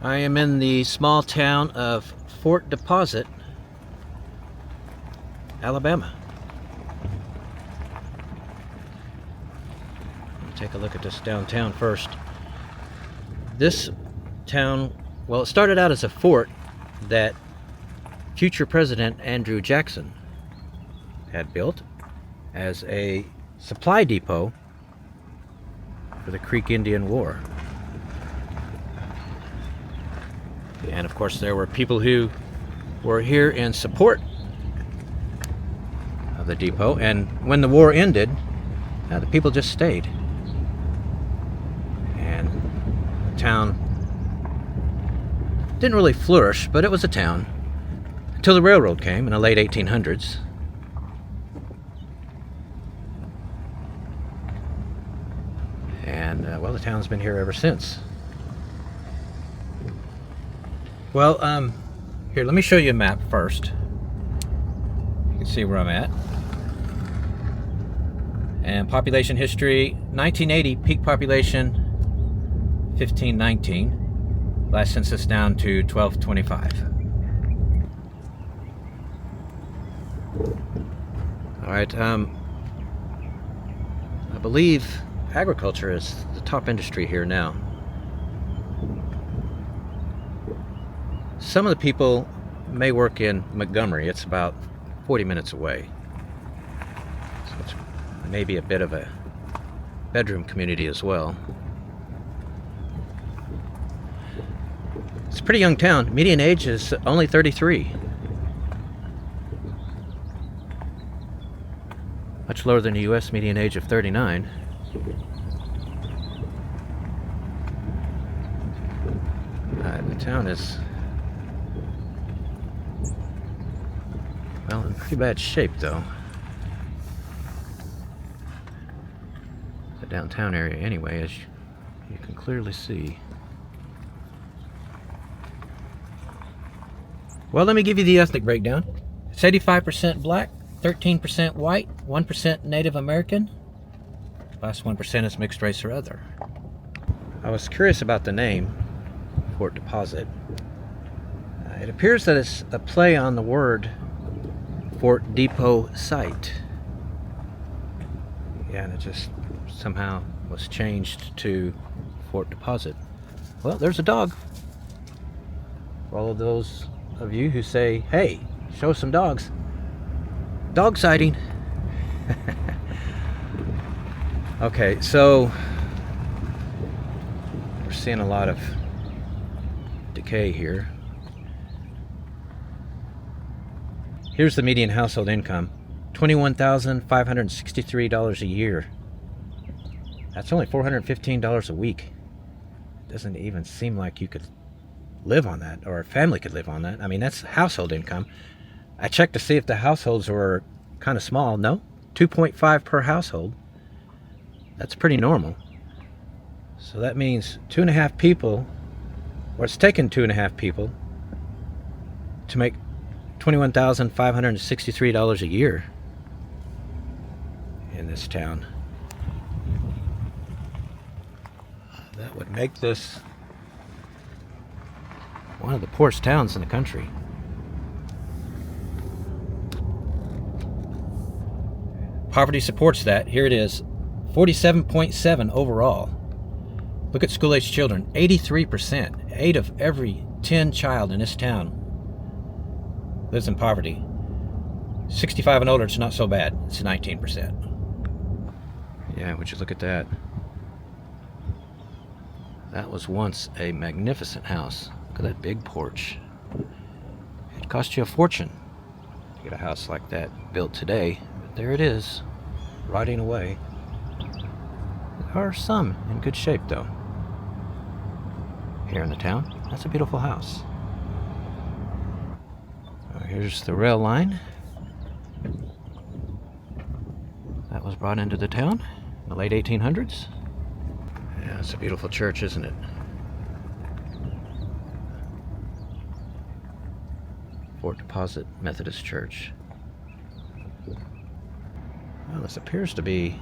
I am in the small town of Fort Deposit, Alabama. Take a look at this downtown first. This town, well, it started out as a fort that future President Andrew Jackson had built as a supply depot for the Creek Indian War. And of course there were people who were here in support of the depot, and when the war ended, the people just stayed. And the town didn't really flourish, but it was a town until the railroad came in the late 1800s. And well, the town's been here ever since. Well, here, let me show you a map first. You can see where I'm at. And population history, 1980, peak population, 1519. Last census down to 1225. All right, I believe agriculture is the top industry here now. Some of the people may work in Montgomery. It's about 40 minutes away. So it's maybe a bit of a bedroom community as well. It's a pretty young town. Median age is only 33. Much lower than the U.S. median age of 39. The town is, well, in pretty bad shape, though. The downtown area, anyway, as you can clearly see. Well, let me give you the ethnic breakdown. It's 85% black, 13% white, 1% Native American. Last 1% is mixed race or other. I was curious about the name, Fort Deposit. It appears that it's a play on the word Fort Depot site. Yeah, and it just somehow was changed to Fort Deposit. Well, there's a dog. For all of those of you who say, hey, show some dogs. Dog sighting. Okay, so we're seeing a lot of decay here. Here's the median household income, $21,563 a year. That's only $415 a week. Doesn't even seem like you could live on that, or a family could live on that. I mean, that's household income. I checked to see if the households were kind of small. No, 2.5 per household. That's pretty normal. So that means 2.5 people, or it's taken 2.5 people to make $21,563 a year in this town. That would make this one of the poorest towns in the country. Poverty supports that. Here it is, 47.7 overall. Look at school-aged children, 83%. 8 of every 10 child in this town lives in poverty. 65 and older, it's not so bad. It's 19%. Yeah, would you look at that? That was once a magnificent house. Look at that big porch. It cost you a fortune to get a house like that built today. But there it is, rotting away. There are some in good shape, though. Here in the town, that's a beautiful house. Here's the rail line that was brought into the town in the late 1800s. Yeah, it's a beautiful church, isn't it? Fort Deposit Methodist Church. Well, this appears to be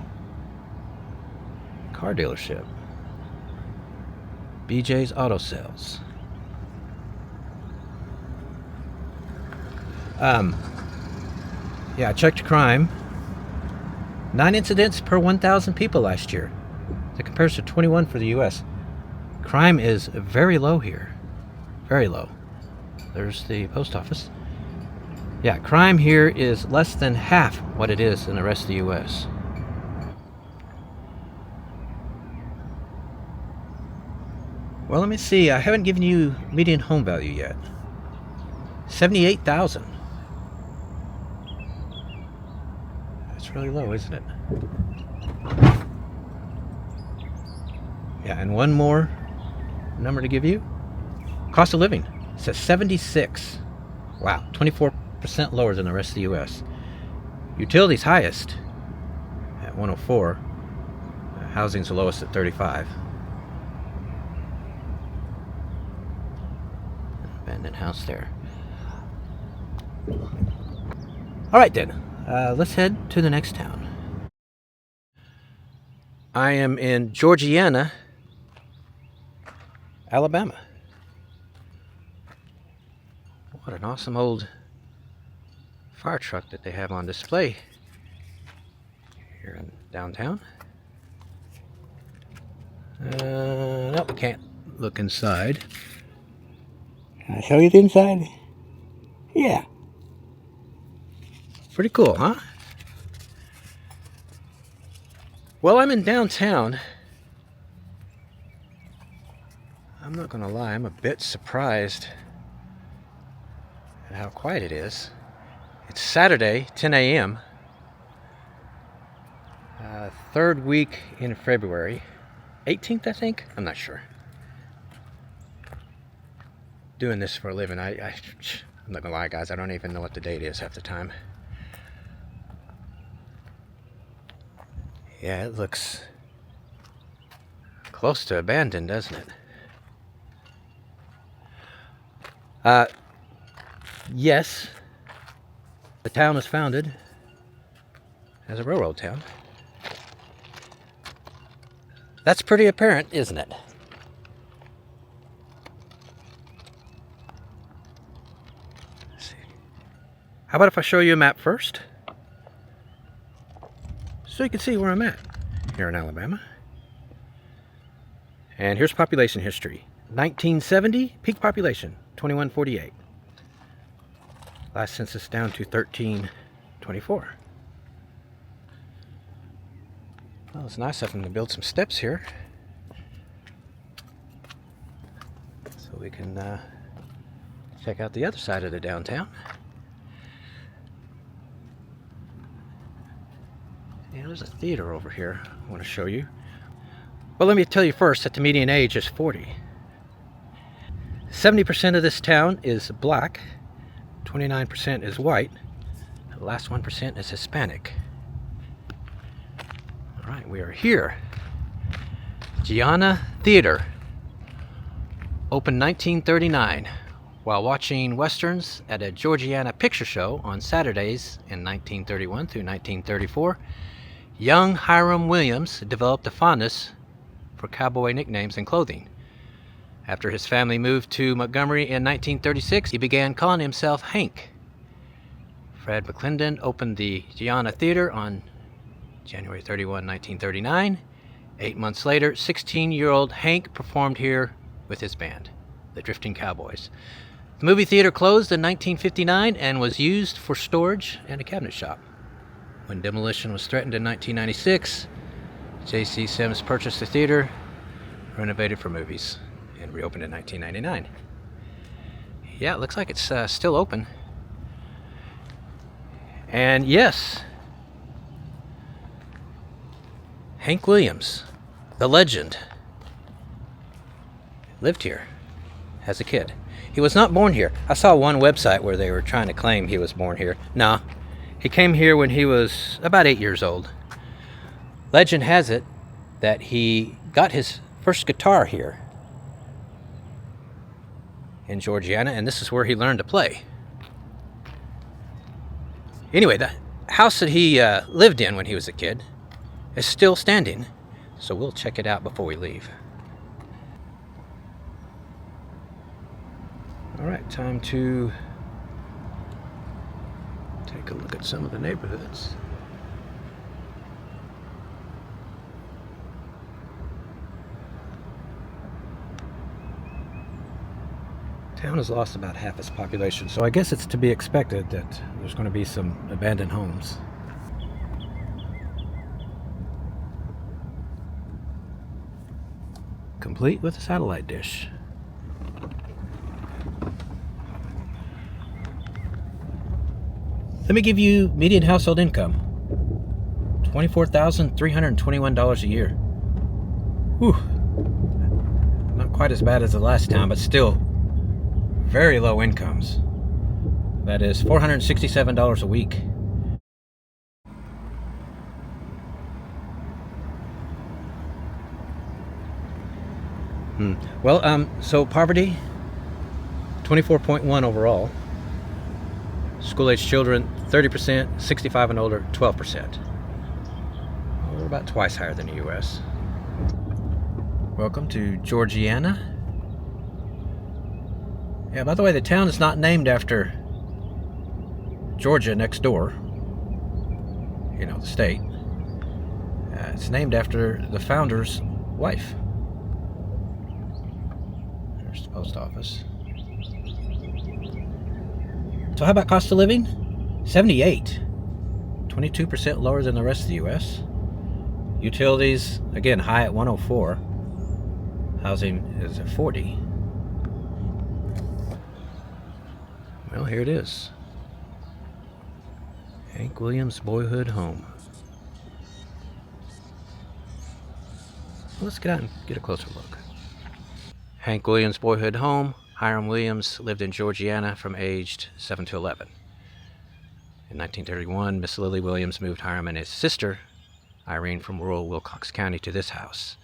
a car dealership. BJ's Auto Sales. Yeah, I checked crime. 9 incidents per 1,000 people last year. That compares to 21 for the U.S. Crime is very low here. Very low. There's the post office. Yeah, crime here is less than half what it is in the rest of the U.S. Well, let me see. I haven't given you median home value yet. 78,000. That's really low, isn't it? Yeah, and one more number to give you. Cost of living. It says 76. Wow, 24% lower than the rest of the U.S. Utilities highest at 104. Housing's the lowest at 35. Abandoned house there. All right then, let's head to the next town. I am in Georgiana, Alabama. What an awesome old fire truck that they have on display here in downtown. Nope, we can't look inside. Can I show you the inside? Yeah. Pretty cool, huh? Well, I'm in downtown. I'm not gonna lie, I'm a bit surprised at how quiet it is. It's Saturday, 10 a.m. Third week in February. 18th, I think? I'm not sure. Doing this for a living, I'm not gonna lie, guys, I don't even know what the date is half the time. Yeah, it looks close to abandoned, doesn't it? Yes, the town was founded as a railroad town. That's pretty apparent, isn't it? Let's see. How about if I show you a map first? So you can see where I'm at here in Alabama. And here's population history. 1970, peak population, 2148. Last census down to 1324. Well, it's nice of them to build some steps here, so we can check out the other side of the downtown. Yeah, there's a theater over here I want to show you. Well, let me tell you first that the median age is 40. 70% of this town is black, 29% is white, the last 1% is Hispanic. All right, we are here. Gianna Theater, opened 1939, while watching westerns at a Georgiana picture show on Saturdays in 1931 through 1934. Young Hiram Williams developed a fondness for cowboy nicknames and clothing. After his family moved to Montgomery in 1936, he began calling himself Hank. Fred McClendon opened the Gianna Theater on January 31, 1939. 8 months later, 16-year-old Hank performed here with his band, the Drifting Cowboys. The movie theater closed in 1959 and was used for storage and a cabinet shop. When demolition was threatened in 1996, J.C. Sims purchased the theater, renovated for movies, and reopened in 1999. Yeah, it looks like it's still open. And yes, Hank Williams, the legend, lived here as a kid. He was not born here. I saw one website where they were trying to claim he was born here. No, he came here when he was about 8 years old. Legend has it that he got his first guitar here in Georgiana, and this is where he learned to play. Anyway, the house that he lived in when he was a kid is still standing, so we'll check it out before we leave. All right, time to a look at some of the neighborhoods. Town has lost about half its population, so I guess it's to be expected that there's going to be some abandoned homes. Complete with a satellite dish. Let me give you median household income. $24,321 a year. Whew. Not quite as bad as the last time, but still very low incomes. That is $467 a week. Well, so poverty, 24.1 overall. School-age children, 30%, 65 and older, 12%. Well, we're about twice higher than the U.S. Welcome to Georgiana. Yeah, by the way, the town is not named after Georgia next door. You know, the state. It's named after the founder's wife. There's the post office. So how about cost of living? 78. 22% lower than the rest of the U.S. Utilities, again, high at 104. Housing is at 40. Well, here it is. Hank Williams' boyhood home. Let's get out and get a closer look. Hank Williams' boyhood home. Hiram Williams lived in Georgiana from aged 7 to 11. In 1931, Miss Lily Williams moved Hiram and his sister, Irene, from rural Wilcox County to this house.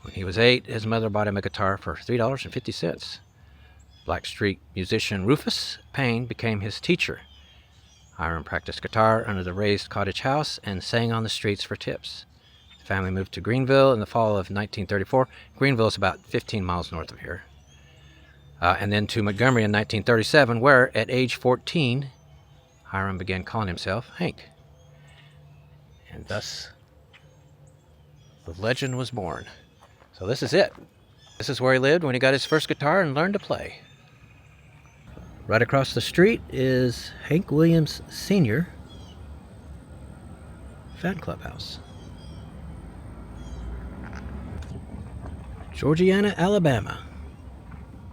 When he was 8, his mother bought him a guitar for $3.50. Blackstreet musician Rufus Payne became his teacher. Hiram practiced guitar under the raised cottage house and sang on the streets for tips. The family moved to Greenville in the fall of 1934. Greenville is about 15 miles north of here. And then to Montgomery in 1937, where at age 14, Hiram began calling himself Hank. And thus, the legend was born. So this is it. This is where he lived when he got his first guitar and learned to play. Right across the street is Hank Williams Sr. Fan Club House. Georgiana, Alabama.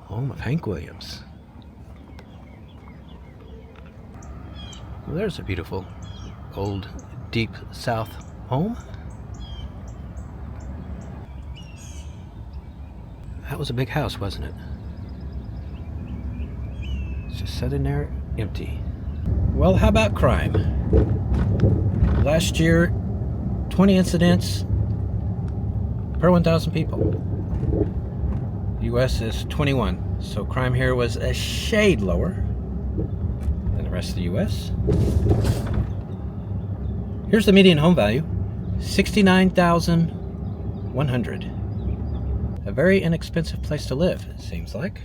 Home of Hank Williams. Well, there's a beautiful old deep south home. That was a big house, wasn't it? It's just sitting there empty. Well, how about crime? Last year, 20 incidents per 1,000 people. US is 21, so crime here was a shade lower than the rest of the US. Here's the median home value, $69,100. A very inexpensive place to live, it seems like.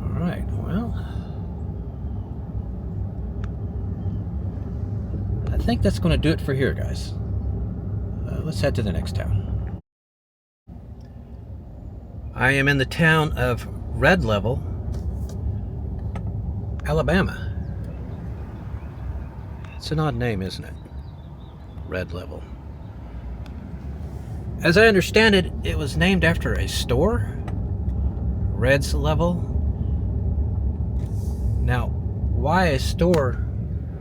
All right, well, I think that's going to do it for here, guys. Let's head to the next town. I am in the town of Red Level, Alabama. It's an odd name, isn't it? Red Level. As I understand it, it was named after a store, Red's Level. Now, why a store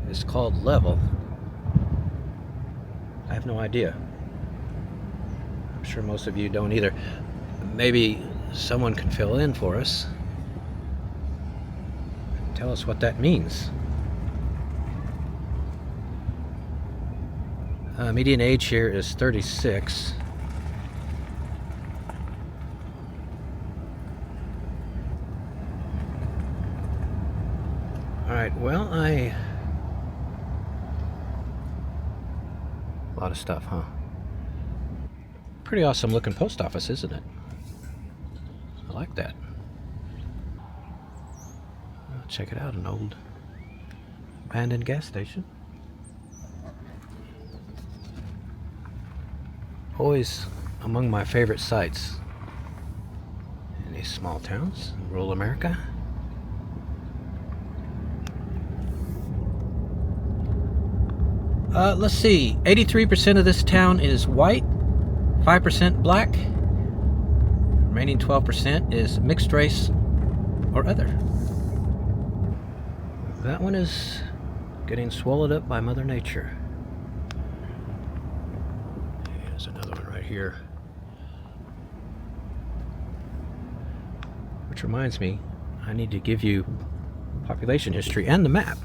is called Level, I have no idea. I'm sure most of you don't either. Maybe someone can fill in for us. Tell us what that means. Median age here is 36. Alright, well, a lot of stuff, huh? Pretty awesome looking post office, isn't it? I like that. Check it out, an old abandoned gas station. Always among my favorite sites in these small towns in rural America. Let's see, 83% of this town is white, 5% black, remaining 12% is mixed race or other. That one is getting swallowed up by Mother Nature. There's another one right here. Which reminds me, I need to give you population history and the map.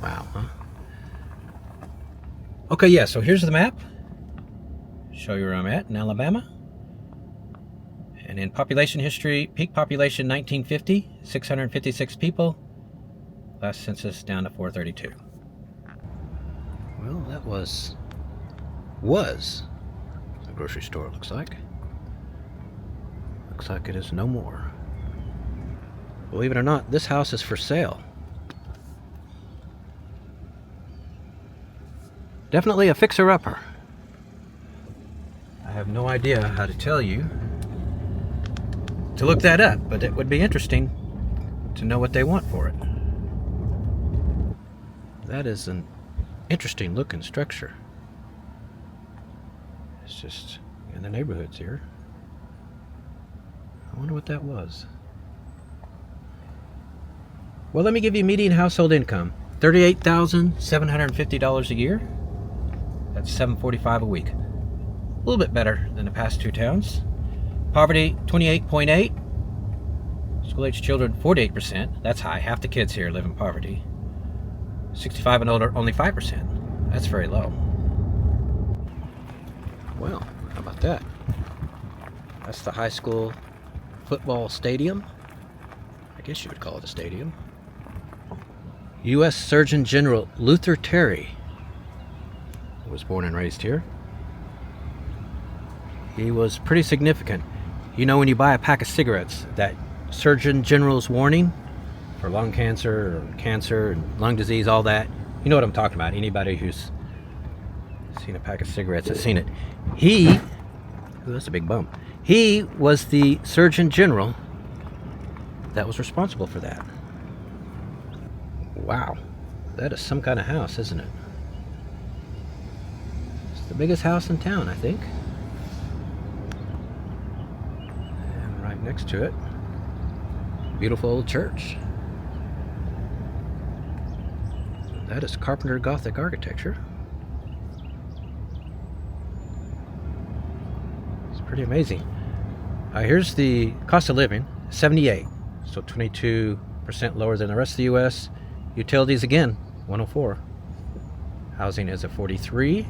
Wow, huh? Okay, yeah, so here's the map. Show you where I'm at in Alabama. And in population history, peak population 1950, 656 people. Last census down to 432. Well, that was a grocery store, it looks like. Looks like it is no more. Believe it or not, this house is for sale. Definitely a fixer-upper. I have no idea how to tell you to look that up, but it would be interesting to know what they want for it. That is an interesting looking structure. It's just in the neighborhoods here. I wonder what that was. Well, let me give you median household income. $38,750 a year. That's $745 a week. A little bit better than the past two towns. Poverty, 28.8. School-age children, 48%. That's high. Half the kids here live in poverty. 65 and older, only 5%. That's very low. Well, how about that? That's the high school football stadium. I guess you would call it a stadium. U.S. Surgeon General Luther Terry was born and raised here. He was pretty significant. You know, when you buy a pack of cigarettes, that Surgeon General's warning for lung cancer, or cancer, and lung disease, all that. You know what I'm talking about. Anybody who's seen a pack of cigarettes has seen it. Ooh, that's a big bump. He was the Surgeon General that was responsible for that. Wow, that is some kind of house, isn't it? It's the biggest house in town, I think. And right next to it, beautiful old church. That is Carpenter Gothic architecture. It's pretty amazing. Here's the cost of living, 78, so 22% lower than the rest of the U.S. Utilities again, 104. Housing is at 43.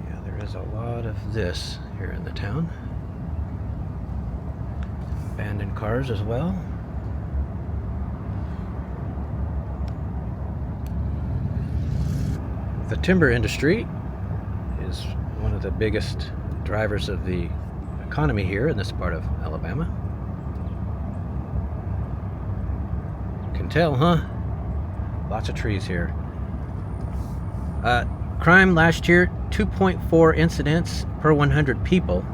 Yeah, there is a lot of this here in the town. Abandoned cars as well. The timber industry is one of the biggest drivers of the economy here in this part of Alabama. You can tell, huh? Lots of trees here. Crime last year, 2.4 incidents per 100 people.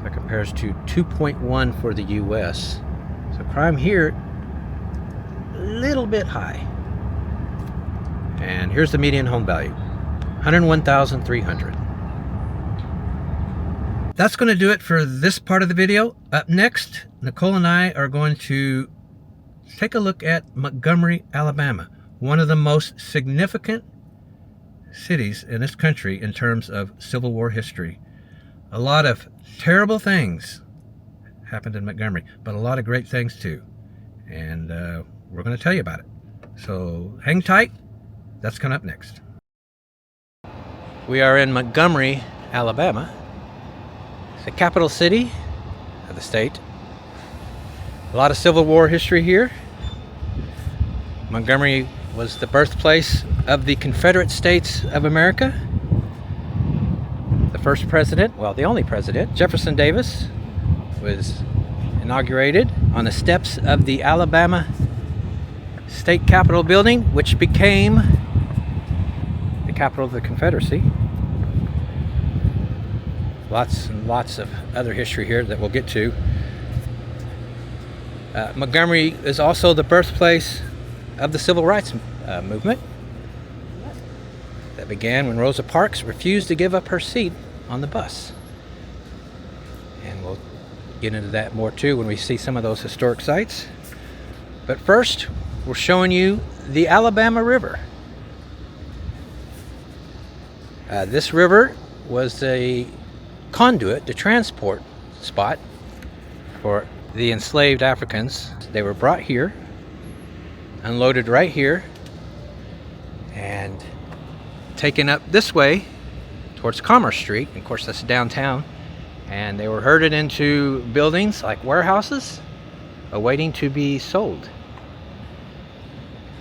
That compares to 2.1 for the U.S. So crime here, a little bit high. And here's the median home value, $101,300. That's going to do it for this part of the video. Up next, Nicole and I are going to take a look at Montgomery, Alabama, one of the most significant cities in this country in terms of Civil War history. A lot of terrible things happened in Montgomery, but a lot of great things too. And we're going to tell you about it. So hang tight. That's coming up next. We are in Montgomery, Alabama. It's the capital city of the state. A lot of Civil War history here. Montgomery was the birthplace of the Confederate States of America. The first president, well, the only president, Jefferson Davis, was inaugurated on the steps of the Alabama State Capitol building, which became the capital of the Confederacy. Lots and lots of other history here that we'll get to. Montgomery is also the birthplace of the Civil Rights movement that began when Rosa Parks refused to give up her seat on the bus. And we'll get into that more too when we see some of those historic sites. But first, we're showing you the Alabama River. This river was a conduit, the transport spot for the enslaved Africans. They were brought here, unloaded right here, and taken up this way towards Commerce Street. Of course, that's downtown. And they were herded into buildings like warehouses, awaiting to be sold.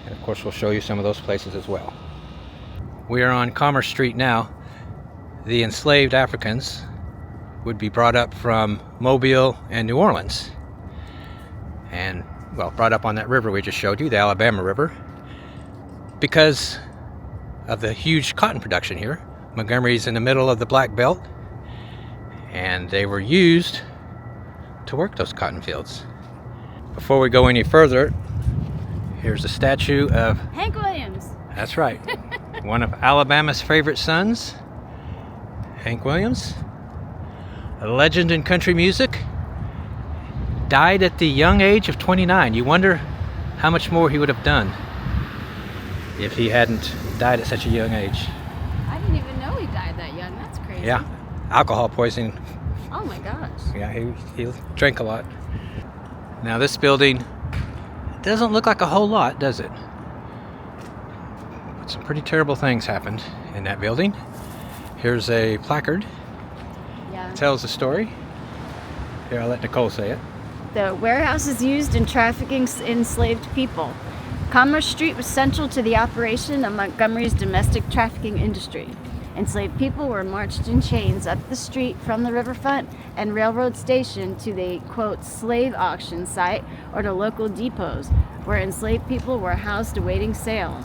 And of course, we'll show you some of those places as well. We are on Commerce Street now. The enslaved Africans would be brought up from Mobile and New Orleans. And, well, brought up on that river we just showed you, the Alabama River. Because of the huge cotton production here, Montgomery's in the middle of the Black Belt, and they were used to work those cotton fields. Before we go any further, here's a statue of Hank Williams. That's right. One of Alabama's favorite sons, Hank Williams, a legend in country music, died at the young age of 29. You wonder how much more he would have done if he hadn't died at such a young age. I didn't even know he died that young. That's crazy. Yeah, alcohol poisoning. Oh my gosh. Yeah, he drank a lot. Now this building doesn't look like a whole lot, does it? But some pretty terrible things happened in that building. Here's a placard. Yeah. It tells the story. Here, I'll let Nicole say it. The warehouses used in trafficking enslaved people. Commerce Street was central to the operation of Montgomery's domestic trafficking industry. Enslaved people were marched in chains up the street from the riverfront and railroad station to the, quote, slave auction site or to local depots, where enslaved people were housed awaiting sale.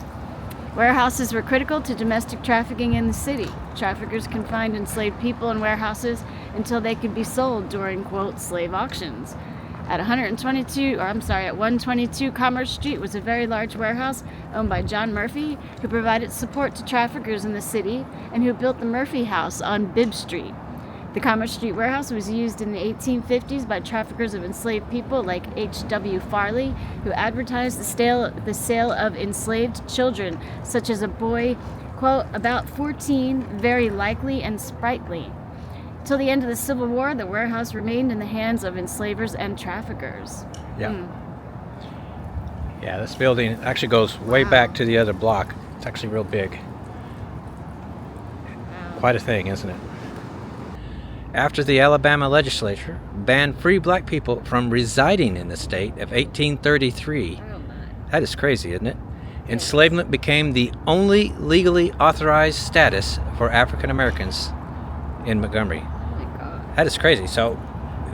Warehouses were critical to domestic trafficking in the city. Traffickers confined enslaved people in warehouses until they could be sold during, quote, slave auctions. At 122 Commerce Street was a very large warehouse owned by John Murphy, who provided support to traffickers in the city and who built the Murphy House on Bibb Street. The Commerce Street warehouse was used in the 1850s by traffickers of enslaved people like H.W. Farley, who advertised the sale of enslaved children, such as a boy, quote, about 14, very likely and sprightly. Till the end of the Civil War, the warehouse remained in the hands of enslavers and traffickers. Yeah. Yeah, this building actually goes way back to the other block. It's actually real big. Wow. Quite a thing, isn't it? After the Alabama legislature banned free black people from residing in the state of 1833. Oh my. That is crazy, isn't it? Enslavement became the only legally authorized status for African Americans in Montgomery. Oh my God. That is crazy. So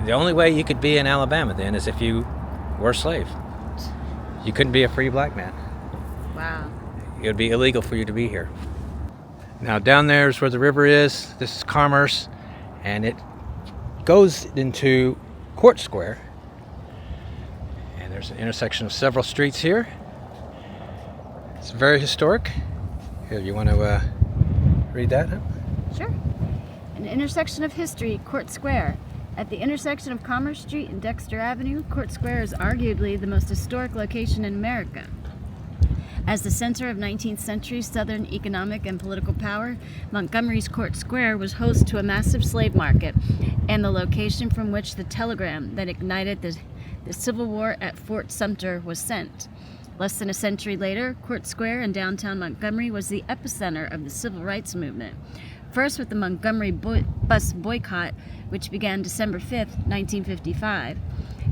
the only way you could be in Alabama then is if you were a slave. You couldn't be a free black man. Wow. It would be illegal for you to be here. Now down there is where the river is. This is Commerce, and it goes into Court Square. And there's an intersection of several streets here. It's very historic. Here, you want to read that? Sure. An intersection of history, Court Square. At the intersection of Commerce Street and Dexter Avenue, Court Square is arguably the most historic location in America. As the center of 19th century Southern economic and political power, Montgomery's Court Square was host to a massive slave market and the location from which the telegram that ignited the Civil War at Fort Sumter was sent. Less than a century later, Court Square in downtown Montgomery was the epicenter of the Civil Rights Movement. First with the Montgomery bus boycott, which began December 5th, 1955.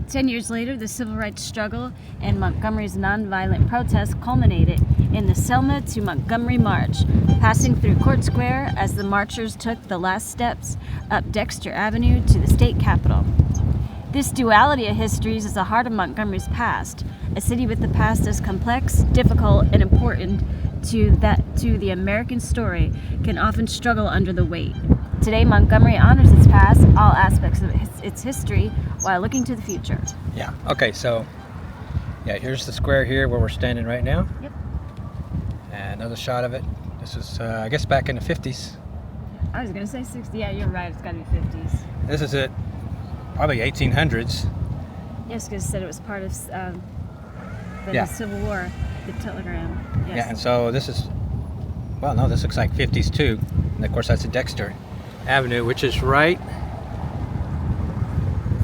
10 years later, the civil rights struggle and Montgomery's nonviolent protests culminated in the Selma to Montgomery March, passing through Court Square as the marchers took the last steps up Dexter Avenue to the state capitol. This duality of histories is the heart of Montgomery's past, a city with a past as complex, difficult, and important to the American story can often struggle under the weight. Today, Montgomery honors its past, all aspects of its history, while looking to the future. Yeah, okay, so, yeah, here's the square here where we're standing right now. Yep. And another shot of it. This is, I guess, back in the 50s. I was going to say 60. Yeah, you're right. It's got to be 50s. This is it, probably 1800s. Yes, because it said it was part of the Civil War, the telegram. Yes. Yeah, and so this is, well, no, this looks like 50s too. And of course, that's a Dexter Avenue, which is right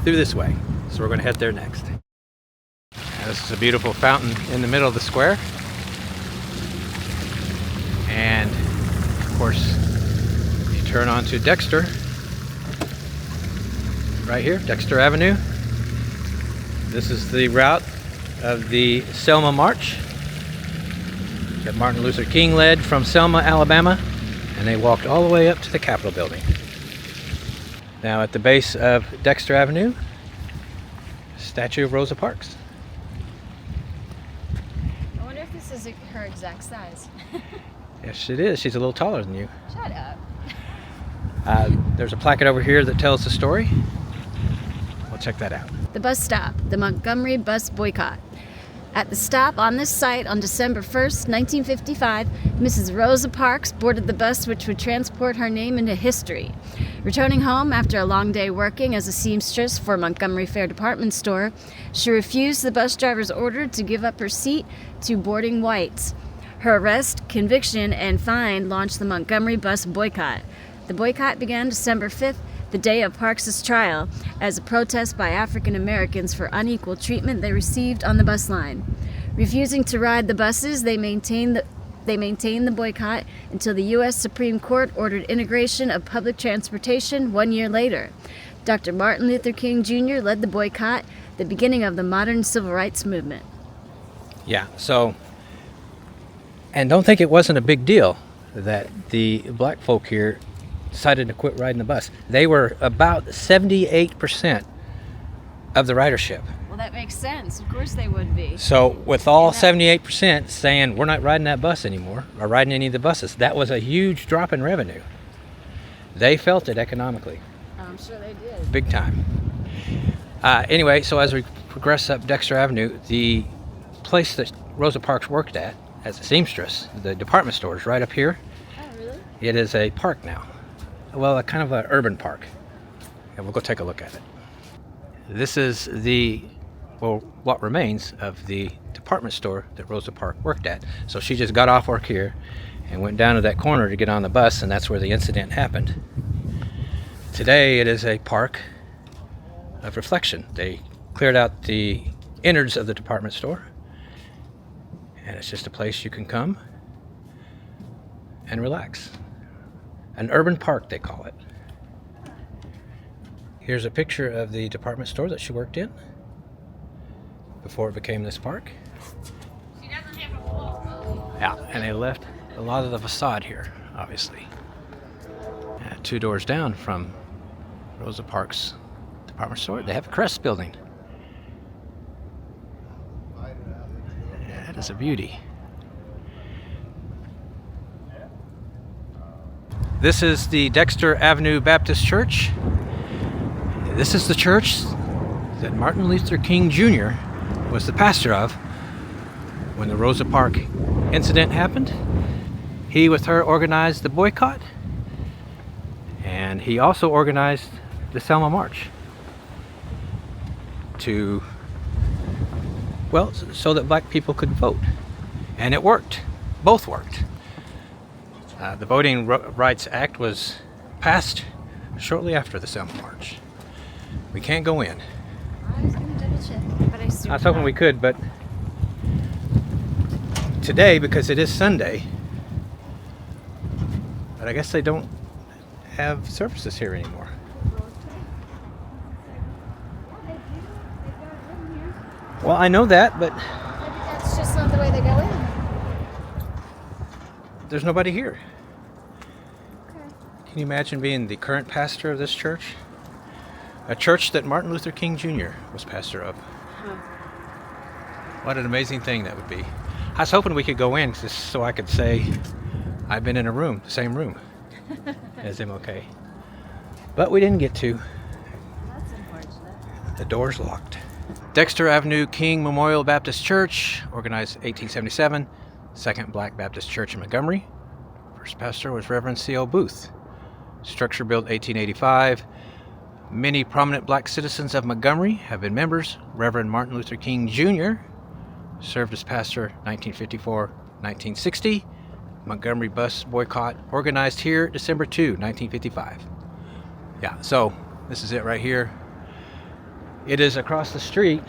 through this way. So we're going to head there next. Now, this is a beautiful fountain in the middle of the square. And of course, if you turn onto Dexter, right here, Dexter Avenue. This is the route of the Selma March that Martin Luther King led from Selma, Alabama, and they walked all the way up to the Capitol building. Now at the base of Dexter Avenue, statue of Rosa Parks. I wonder if this is her exact size. Yes, it is. She's a little taller than you. Shut up. There's a plaque over here that tells the story. We'll check that out. The bus stop, the Montgomery bus boycott. At the stop on this site on December 1st, 1955, Mrs. Rosa Parks boarded the bus which would transport her name into history. Returning home after a long day working as a seamstress for Montgomery Fair department store, she refused the bus driver's order to give up her seat to boarding whites. Her arrest, conviction, and fine launched the Montgomery bus boycott. The boycott began December 5th, the day of Parks' trial, as a protest by African Americans for unequal treatment they received on the bus line. Refusing to ride the buses, they maintained the boycott until the U.S. Supreme Court ordered integration of public transportation 1 year later. Dr. Martin Luther King Jr. led the boycott, the beginning of the modern civil rights movement. Yeah, so, and don't think it wasn't a big deal that the black folk here decided to quit riding the bus. They were about 78% of the ridership. Well, that makes sense. Of course they would be. So with all 78% saying we're not riding that bus anymore, or riding any of the buses, that was a huge drop in revenue. They felt it economically. I'm sure they did. Big time. Anyway, so as we progress up Dexter Avenue, the place that Rosa Parks worked at as a seamstress, the department store, is right up here. Oh, really? It is a park now. Well, a kind of an urban park. And we'll go take a look at it. This is what remains of the department store that Rosa Parks worked at. So she just got off work here and went down to that corner to get on the bus, and that's where the incident happened. Today it is a park of reflection. They cleared out the innards of the department store, and it's just a place you can come and relax. An urban park, they call it. Here's a picture of the department store that she worked in before it became this park. She doesn't have a wall. Yeah, and they left a lot of the facade here, obviously. 2 doors down from Rosa Parks department store, they have a Crest building. Yeah, that is a beauty. This is the Dexter Avenue Baptist Church. This is the church that Martin Luther King Jr. was the pastor of when the Rosa Parks incident happened. He, with her, organized the boycott, and he also organized the Selma March so that black people could vote. And it worked. Both worked. The Voting Rights Act was passed shortly after the Selma March. We can't go in. I was going to double check, but I assumed I was hoping we could, but today, because it is Sunday, but I guess they don't have services here anymore. Well, I know that, but That's just not the way they go in. there's nobody here. Okay. Can you imagine being the current pastor of this church? A church that Martin Luther King Jr. was pastor of. Huh. What an amazing thing that would be. I was hoping we could go in just so I could say I've been in a room, the same room as MLK. But we didn't get to. That's unfortunate. The door's locked. Dexter Avenue King Memorial Baptist Church, organized 1877, second Black Baptist Church in Montgomery. First pastor was Reverend C.L. Booth. Structure built 1885. Many prominent black citizens of Montgomery have been members. Reverend Martin Luther King Jr. served as pastor 1954-1960. Montgomery bus boycott organized here December 2, 1955. Yeah, so this is it right here. It is across the street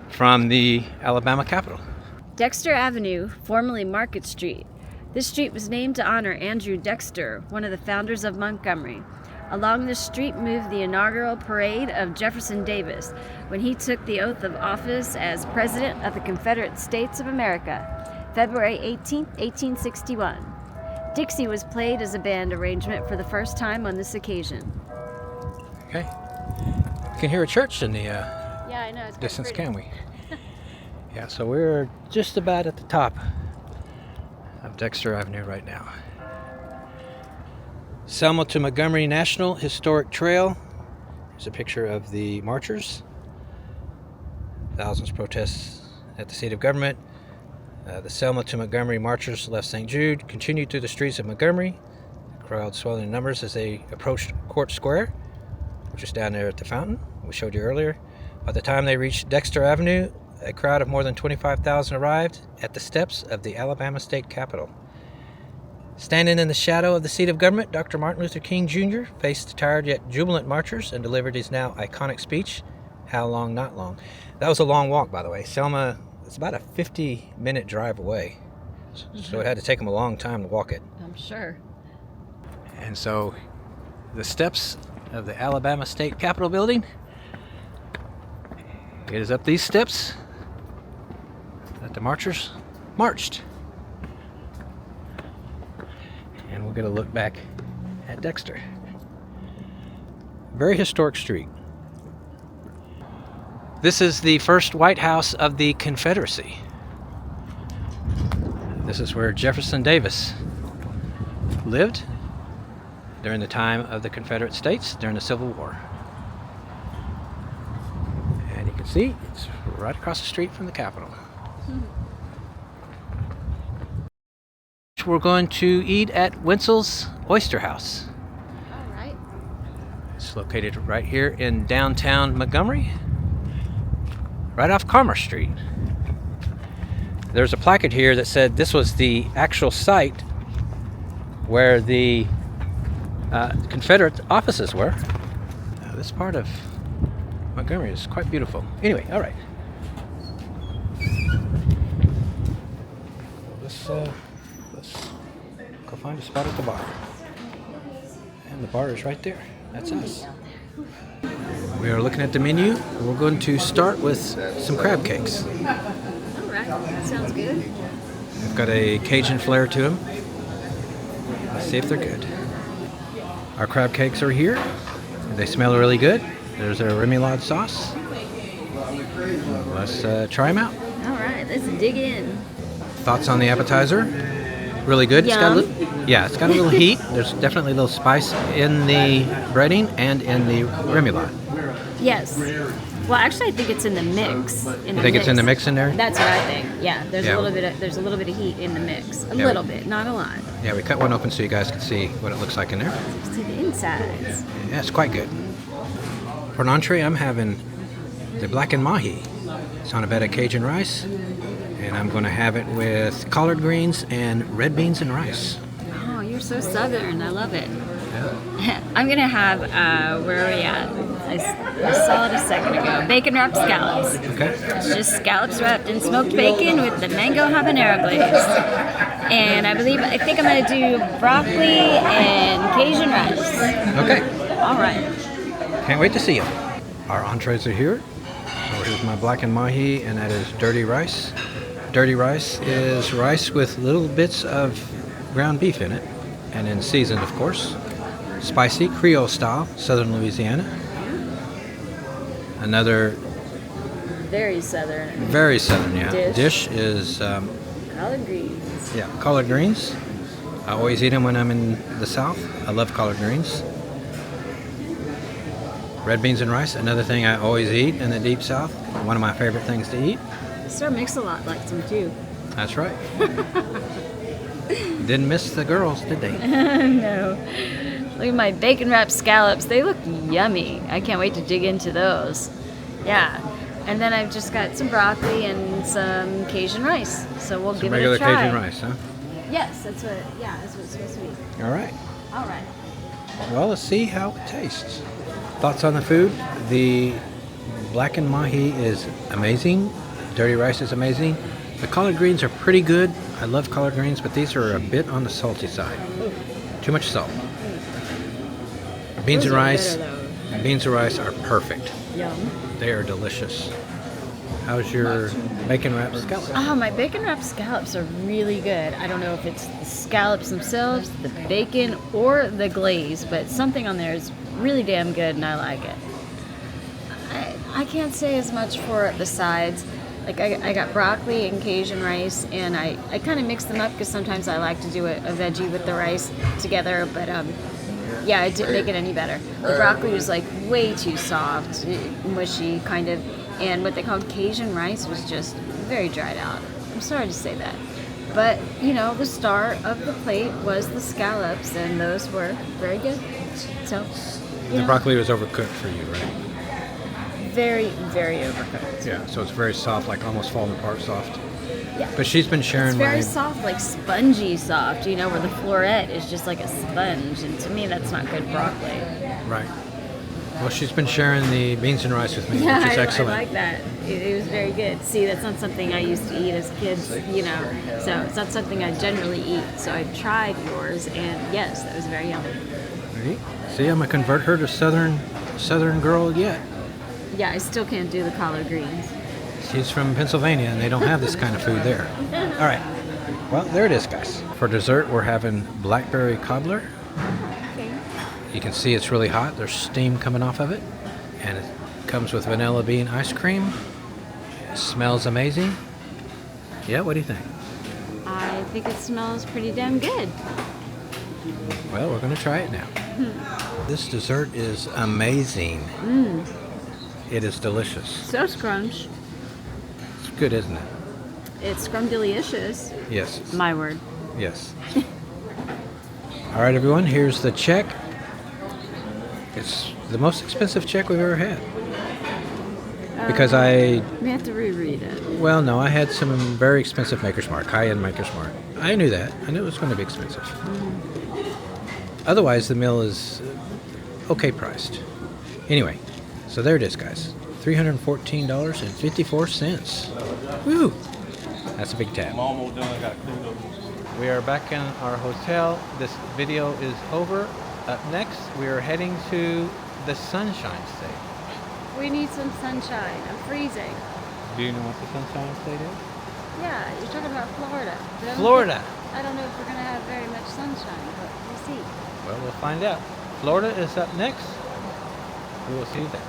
from the Alabama Capitol. Dexter Avenue, formerly Market Street. This street was named to honor Andrew Dexter, one of the founders of Montgomery. Along this street moved the inaugural parade of Jefferson Davis when he took the oath of office as President of the Confederate States of America, February 18, 1861. Dixie was played as a band arrangement for the first time on this occasion. Okay. You can hear a church in the Yeah, I know. It's distance, can we? Yeah, so we're just about at the top of Dexter Avenue right now. Selma to Montgomery National Historic Trail. Here's a picture of the marchers. Thousands protest at the seat of government. The Selma to Montgomery marchers left St. Jude, continued through the streets of Montgomery. The crowd swelling in numbers as they approached Court Square, which is down there at the fountain we showed you earlier. By the time they reached Dexter Avenue, a crowd of more than 25,000 arrived at the steps of the Alabama State Capitol. Standing in the shadow of the seat of government, Dr. Martin Luther King Jr. faced the tired yet jubilant marchers and delivered his now iconic speech, "How long, not long." That was a long walk, by the way. Selma, it's about a 50-minute drive away, so it had to take him a long time to walk it. I'm sure. And so the steps of the Alabama State Capitol building, it is up these steps that the marchers marched. And we'll get a look back at Dexter. Very historic street. This is the first White House of the Confederacy. This is where Jefferson Davis lived during the time of the Confederate States during the Civil War. And you can see it's right across the street from the Capitol. We're going to eat at Wenzel's Oyster House. All right. It's located right here in downtown Montgomery, right off Commerce Street. There's a placard here that said this was the actual site where the Confederate offices were. This part of Montgomery is quite beautiful. Anyway, all right. Let's go find a spot at the bar. And the bar is right there. That's us. We are looking at the menu. We're going to start with some crab cakes. All right. That sounds good. They've got a Cajun flair to them. Let's see if they're good. Our crab cakes are here. They smell really good. There's our remoulade sauce. Let's try them out. All right. Let's dig in. Thoughts on the appetizer? Really good. Yum. It's got a little heat. There's definitely a little spice in the breading and in the remoulade. Yes. Well, actually, I think it's in the mix. You think it's in the mix in there? That's what I think. Yeah. There's Yeah. a little bit of heat in the mix. A Yeah. little bit, not a lot. Yeah, we cut one open so you guys can see what it looks like in there. See the insides. Yeah, it's quite good. For an entree, I'm having the blackened mahi. It's on a bed of Cajun rice. And I'm going to have it with collard greens and red beans and rice. Oh, you're so southern. I love it. have? I'm gonna have, where are we at? I saw it a second ago. Bacon wrapped scallops. Okay. It's just scallops wrapped in smoked bacon with the mango habanero glaze. And I think I'm gonna do broccoli and Cajun rice. Okay. All right. Can't wait to see you. Our entrees are here. So here's my blackened mahi, and that is dirty rice. Dirty rice is rice with little bits of ground beef in it, and then seasoned, of course. Spicy, Creole style, Southern Louisiana. Another Very southern. very Southern, yeah. Dish. Is Collard greens. yeah, collard greens. I always eat them when I'm in the South. I love collard greens. Red beans and rice, another thing I always eat in the Deep South. One of my favorite things to eat. Sir Mix-a-Lot likes them too. That's right. Didn't miss the girls, did they? No. Look at my bacon wrapped scallops. They look yummy. I can't wait to dig into those. Yeah. And then I've just got some broccoli and some Cajun rice. So we'll give it a Regular try. Cajun rice, huh? Yes, that's what it's supposed to be. All right. All right. Well, let's see how it tastes. Thoughts on the food? The blackened mahi is amazing. Dirty rice is amazing. The collard greens are pretty good. I love collard greens, but these are a bit on the salty side. Too much salt. Beans Those and are rice. better, Beans and rice are perfect. Yum. They are delicious. How's your bacon wrapped scallops? Oh, my bacon wrapped scallops are really good. I don't know if it's the scallops themselves, the bacon, or the glaze, but something on there is really damn good and I like it. I can't say as much for the sides. Like I got broccoli and Cajun rice, and I kind of mix them up because sometimes I like to do a veggie with the rice together, but yeah, it didn't make it any better. The broccoli was like way too soft, mushy kind of, and what they called Cajun rice was just very dried out. I'm sorry to say that. But, you know, the star of the plate was the scallops, and those were very good. So, The broccoli was overcooked for you, right? very, very overcooked. Yeah, so it's very soft, like almost falling apart soft. Yeah. But she's been sharing It's very my... soft, like spongy soft, you know, where the floret is just like a sponge. And to me, that's not good broccoli. Right. Well, she's been sharing the beans and rice with me, Yeah, which is I excellent. like that. It was very good. See, that's not something I used to eat as kids, you know, so it's not something I generally eat. So I tried yours, and yes, that was very yummy. See, I'm going to convert her to Southern girl yet. Yeah, I still can't do the collard greens. She's from Pennsylvania, and they don't have this kind of food there. All right. Well, there it is, guys. For dessert, we're having blackberry cobbler. Okay. You can see it's really hot. There's steam coming off of it. And it comes with vanilla bean ice cream. It smells amazing. Yeah, what do you think? I think it smells pretty damn good. Well, we're going to try it now. This dessert is amazing. It is delicious. So scrunch. It's good, isn't it? It's scrumdelicious. Yes. My word. Yes. All right, everyone, here's the check. It's the most expensive check we've ever had. Because We have to reread it. well, no, I had some very expensive Maker's Mark, high-end Maker's Mark. I knew that. I knew it was going to be expensive. Otherwise, the meal is okay priced. Anyway, so there it is, guys. $314.54. Woo! That's a big tab. I'm almost done. I got cleaned up. We are back in our hotel. This video is over. Up next, we are heading to the Sunshine State. We need some sunshine. I'm freezing. Do you know what the Sunshine State is? Yeah, you're talking about Florida. But I don't Florida. think- I don't know if we're going to have very much sunshine, but we'll see. Well, we'll find out. Florida is up next. We will see you there.